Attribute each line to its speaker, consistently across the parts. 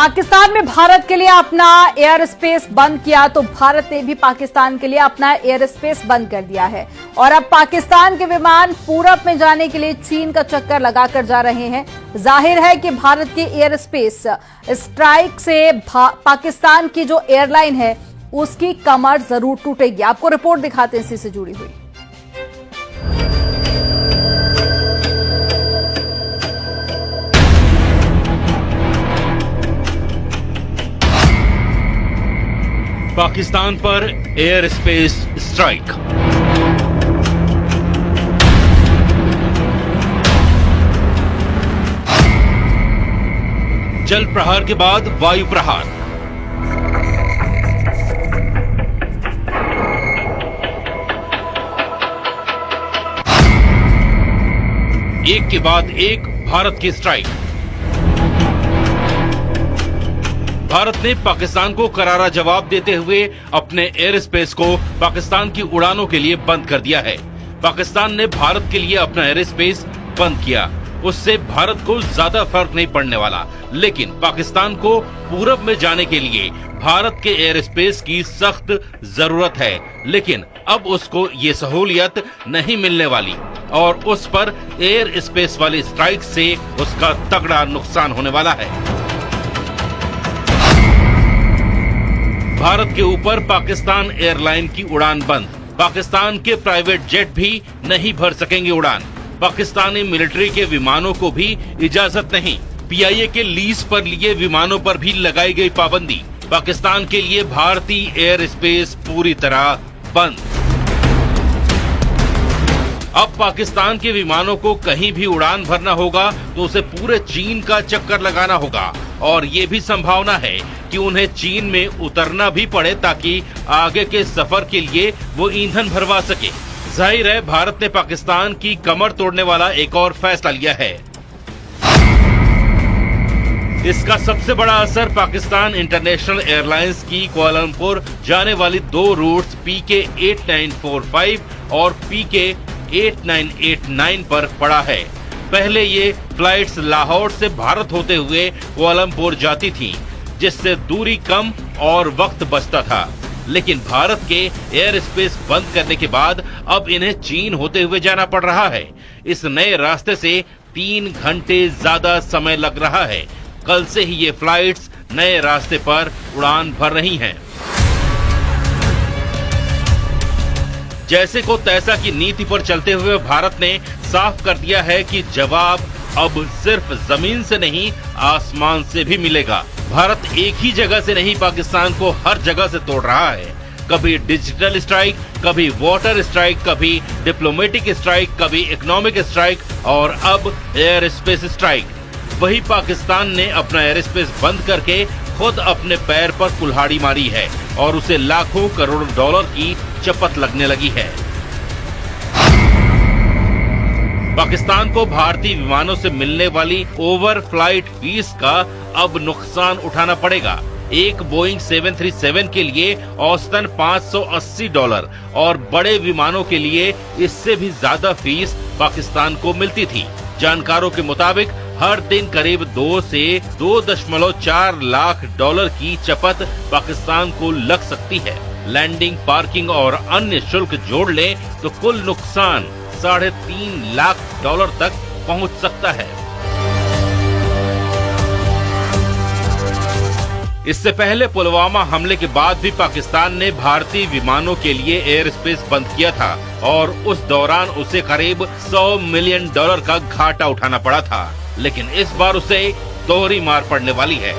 Speaker 1: पाकिस्तान में भारत के लिए अपना एयर स्पेस बंद किया तो भारत ने भी पाकिस्तान के लिए अपना एयर स्पेस बंद कर दिया है और अब पाकिस्तान के विमान पूरब में जाने के लिए चीन का चक्कर लगाकर जा रहे हैं। जाहिर है कि भारत के एयर स्पेस स्ट्राइक से पाकिस्तान की जो एयरलाइन है उसकी कमर जरूर टूटेगी। आपको रिपोर्ट दिखाते हैं इसी से जुड़ी हुई।
Speaker 2: पाकिस्तान पर एयर स्पेस स्ट्राइक। जल प्रहार के बाद वायु प्रहार। एक के बाद एक भारत की स्ट्राइक। भारत ने पाकिस्तान को करारा जवाब देते हुए अपने एयर स्पेस को पाकिस्तान की उड़ानों के लिए बंद कर दिया है। पाकिस्तान ने भारत के लिए अपना एयर स्पेस बंद किया, उससे भारत को ज्यादा फर्क नहीं पड़ने वाला, लेकिन पाकिस्तान को पूरब में जाने के लिए भारत के एयर स्पेस की सख्त जरूरत है। लेकिन अब उसको ये सहूलियत नहीं मिलने वाली और उस पर एयर स्पेस वाली स्ट्राइक से उसका तगड़ा नुकसान होने वाला है। भारत के ऊपर पाकिस्तान एयरलाइन की उड़ान बंद। पाकिस्तान के प्राइवेट जेट भी नहीं भर सकेंगे उड़ान। पाकिस्तानी मिलिट्री के विमानों को भी इजाजत नहीं। पीआईए के लीज पर लिए विमानों पर भी लगाई गई पाबंदी। पाकिस्तान के लिए भारतीय एयर स्पेस पूरी तरह बंद। अब पाकिस्तान के विमानों को कहीं भी उड़ान भरना होगा तो उसे पूरे चीन का चक्कर लगाना होगा और ये भी संभावना है कि उन्हें चीन में उतरना भी पड़े ताकि आगे के सफर के लिए वो ईंधन भरवा सके। जाहिर है भारत ने पाकिस्तान की कमर तोड़ने वाला एक और फैसला लिया है। इसका सबसे बड़ा असर पाकिस्तान इंटरनेशनल एयरलाइंस की कुआलालंपुर जाने वाली दो रूट्स पीके 8945 और पीके 8989 पर पड़ा है। पहले ये फ्लाइट्स लाहौर से भारत होते हुए कुआलालंपुर जाती थीं, जिससे दूरी कम और वक्त बचता था। लेकिन भारत के एयर स्पेस बंद करने के बाद अब इन्हें चीन होते हुए जाना पड़ रहा है। इस नए रास्ते से 3 घंटे ज्यादा समय लग रहा है। कल से ही ये फ्लाइट्स नए रास्ते पर उड़ान भर रही हैं। जैसे को तैसा की नीति पर चलते हुए भारत ने साफ कर दिया है कि जवाब अब सिर्फ जमीन से नहीं आसमान से भी मिलेगा। भारत एक ही जगह से नहीं पाकिस्तान को हर जगह से तोड़ रहा है। कभी डिजिटल स्ट्राइक, कभी वाटर स्ट्राइक, कभी डिप्लोमेटिक स्ट्राइक, कभी इकोनॉमिक स्ट्राइक और अब एयर स्पेस स्ट्राइक। वही पाकिस्तान ने अपना एयर स्पेस बंद करके खुद अपने पैर पर कुल्हाड़ी मारी है और उसे लाखों करोड़ डॉलर की चपत लगने लगी है। पाकिस्तान को भारतीय विमानों से मिलने वाली ओवर फ्लाइट फीस का अब नुकसान उठाना पड़ेगा। एक बोइंग 737 के लिए औसतन $580 और बड़े विमानों के लिए इससे भी ज्यादा फीस पाकिस्तान को मिलती थी। जानकारों के मुताबिक हर दिन करीब 2 से 2.4 लाख डॉलर की चपत पाकिस्तान को लग सकती है। लैंडिंग, पार्किंग और अन्य शुल्क जोड़ लें तो कुल नुकसान $3.5 लाख तक पहुंच सकता है। इससे पहले पुलवामा हमले के बाद भी पाकिस्तान ने भारतीय विमानों के लिए एयर स्पेस बंद किया था और उस दौरान उसे करीब $100 मिलियन का घाटा उठाना पड़ा था। लेकिन इस बार उसे दोहरी मार पड़ने वाली है।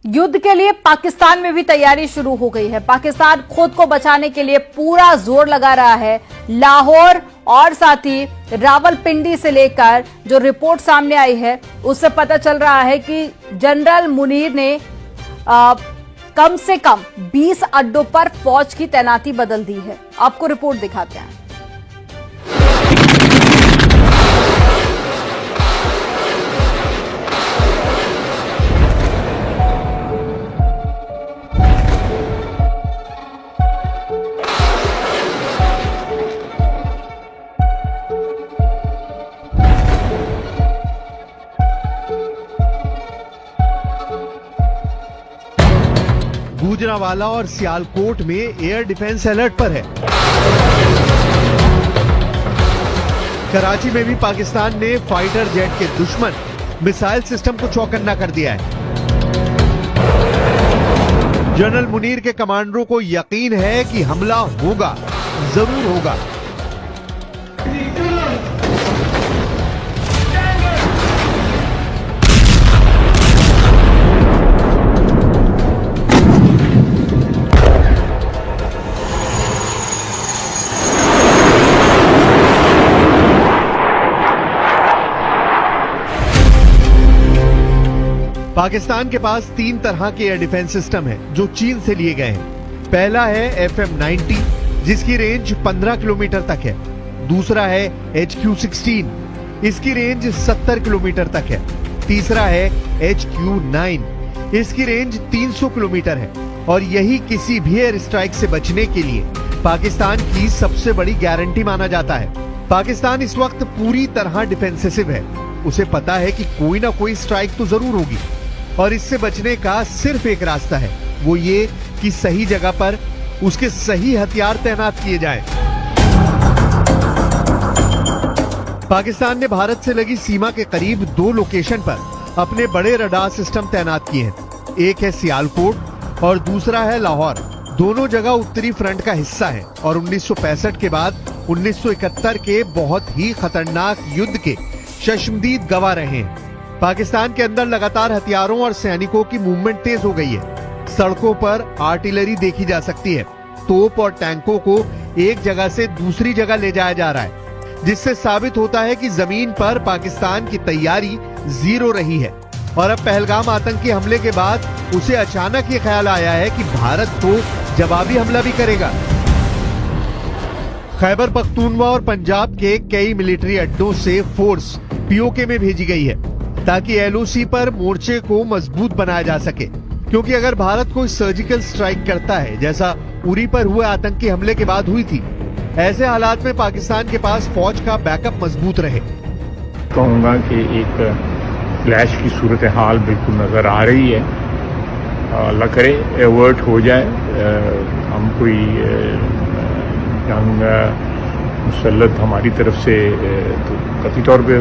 Speaker 1: युद्ध के लिए पाकिस्तान में भी तैयारी शुरू हो गई है। पाकिस्तान खुद को बचाने के लिए पूरा जोर लगा रहा है। लाहौर और साथ ही रावलपिंडी से लेकर जो रिपोर्ट सामने आई है उससे पता चल रहा है कि जनरल मुनीर ने कम से कम 20 अड्डों पर फौज की तैनाती बदल दी है। आपको रिपोर्ट दिखाते हैं।
Speaker 3: गुजरांवाला और सियालकोट में एयर डिफेंस अलर्ट पर है। कराची में भी पाकिस्तान ने फाइटर जेट के दुश्मन मिसाइल सिस्टम को चौकन्ना कर दिया है। जनरल मुनीर के कमांडरों को यकीन है कि हमला होगा, जरूर होगा। पाकिस्तान के पास 3 तरह के एयर डिफेंस सिस्टम हैं जो चीन से लिए गए हैं। पहला है FM-90 जिसकी रेंज 15 किलोमीटर तक है। दूसरा है HQ-16, इसकी रेंज 70 किलोमीटर तक है। तीसरा है HQ-9, इसकी रेंज 300 किलोमीटर है। और यही किसी भी एयर स्ट्राइक से बचने के लिए पाकिस्तान की सबसे बड़ी गारंटी माना जाता है। पाकिस्तान इस वक्त पूरी तरह डिफेंसिव है। उसे पता है कि कोई ना कोई स्ट्राइक तो जरूर होगी और इससे बचने का सिर्फ एक रास्ता है, वो ये कि सही जगह पर उसके सही हथियार तैनात किए जाएं। पाकिस्तान ने भारत से लगी सीमा के करीब 2 लोकेशन पर अपने बड़े रडार सिस्टम तैनात किए हैं। एक है सियालकोट और दूसरा है लाहौर। दोनों जगह उत्तरी फ्रंट का हिस्सा है और 1965 के बाद 1971 के बहुत ही खतरनाक युद्ध के शश्मदीद गवाह रहे हैं। पाकिस्तान के अंदर लगातार हथियारों और सैनिकों की मूवमेंट तेज हो गई है। सड़कों पर आर्टिलरी देखी जा सकती है। तोप और टैंकों को एक जगह से दूसरी जगह ले जाया जा रहा है, जिससे साबित होता है कि जमीन पर पाकिस्तान की तैयारी जीरो रही है। और अब पहलगाम आतंकी हमले के बाद उसे अचानक ये ख्याल आया है कि भारत तो जवाबी हमला भी करेगा। खैबर पख्तूनवा और पंजाब के कई मिलिट्री अड्डों से फोर्स POK में भेजी गई है ताकि LOC पर मोर्चे को मजबूत बनाया जा सके। क्योंकि अगर भारत कोई सर्जिकल स्ट्राइक करता है, जैसा उरी पर हुए आतंकी हमले के बाद हुई थी, ऐसे हालात में पाकिस्तान के पास फौज का बैकअप मजबूत रहे।
Speaker 4: कहूँगा कि एक क्लैश की सूरत हाल बिल्कुल नजर आ रही है। अल्लाह करे एवर्ट हो जाए, हम कोई जंग मुसल्लत हमारी तरफ से तो कतई तौर पे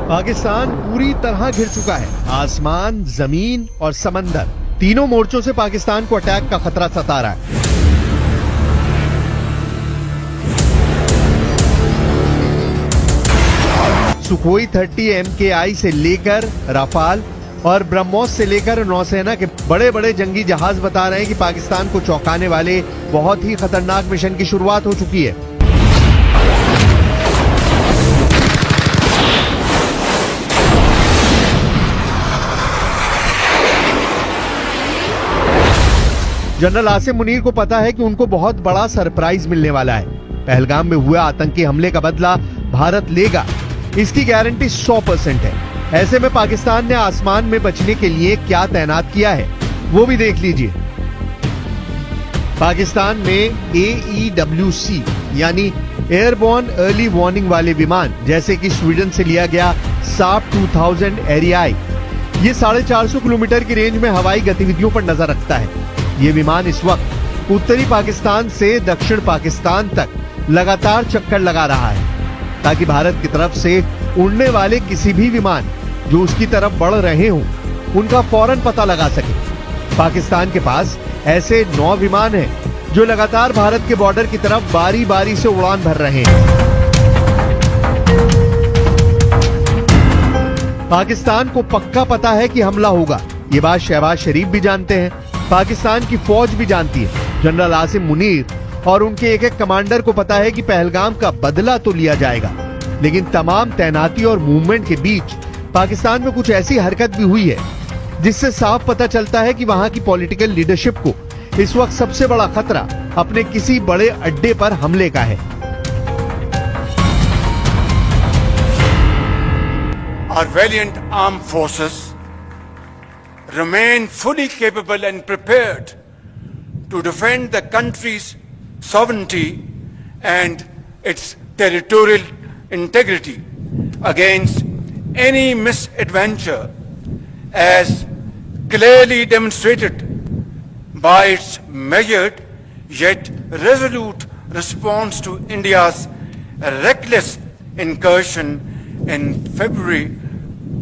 Speaker 3: पाकिस्तान पूरी तरह घिर चुका है। आसमान, जमीन और समंदर, तीनों मोर्चों से पाकिस्तान को अटैक का खतरा सता रहा है। सुखोई 30 MKI से लेकर राफाल और ब्रह्मोस से लेकर नौसेना के बड़े बड़े जंगी जहाज बता रहे हैं कि पाकिस्तान को चौंकाने वाले बहुत ही खतरनाक मिशन की शुरुआत हो चुकी है। जनरल आसिम मुनीर को पता है कि उनको बहुत बड़ा सरप्राइज मिलने वाला है। पहलगाम में हुए आतंकी हमले का बदला भारत लेगा, इसकी गारंटी 100% है। ऐसे में पाकिस्तान ने आसमान में बचने के लिए क्या तैनात किया है वो भी देख लीजिए। पाकिस्तान में AEWC यानी एयरबोर्न अर्ली वार्निंग वाले विमान, जैसे कि स्वीडन से लिया गया साप 2000 एरियाई, ये 450 किलोमीटर की रेंज में हवाई गतिविधियों पर नजर रखता है। ये विमान इस वक्त उत्तरी पाकिस्तान से दक्षिण पाकिस्तान तक लगातार चक्कर लगा रहा है ताकि भारत की तरफ से उड़ने वाले किसी भी विमान जो उसकी तरफ बढ़ रहे हों, उनका फौरन पता लगा सके। पाकिस्तान के पास ऐसे 9 विमान हैं जो लगातार भारत के बॉर्डर की तरफ बारी बारी से उड़ान भर रहे हैं। पाकिस्तान को पक्का पता है कि हमला होगा। ये बात शहबाज शरीफ भी जानते हैं, पाकिस्तान की फौज भी जानती है। जनरल आसिम मुनीर और उनके एक कमांडर को पता है कि पहलगाम का बदला तो लिया जाएगा, लेकिन तमाम तैनाती और मूवमेंट के बीच पाकिस्तान में कुछ ऐसी हरकत भी हुई है जिससे साफ पता चलता है कि वहां की पॉलिटिकल लीडरशिप को इस वक्त सबसे बड़ा खतरा अपने किसी बड़े अड्डे पर हमले का है।
Speaker 5: Our valiant armed forces remain fully capable and prepared to defend the country's sovereignty and its territorial integrity against any misadventure, as clearly demonstrated by its measured yet resolute response to India's reckless incursion in February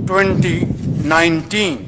Speaker 5: 2019.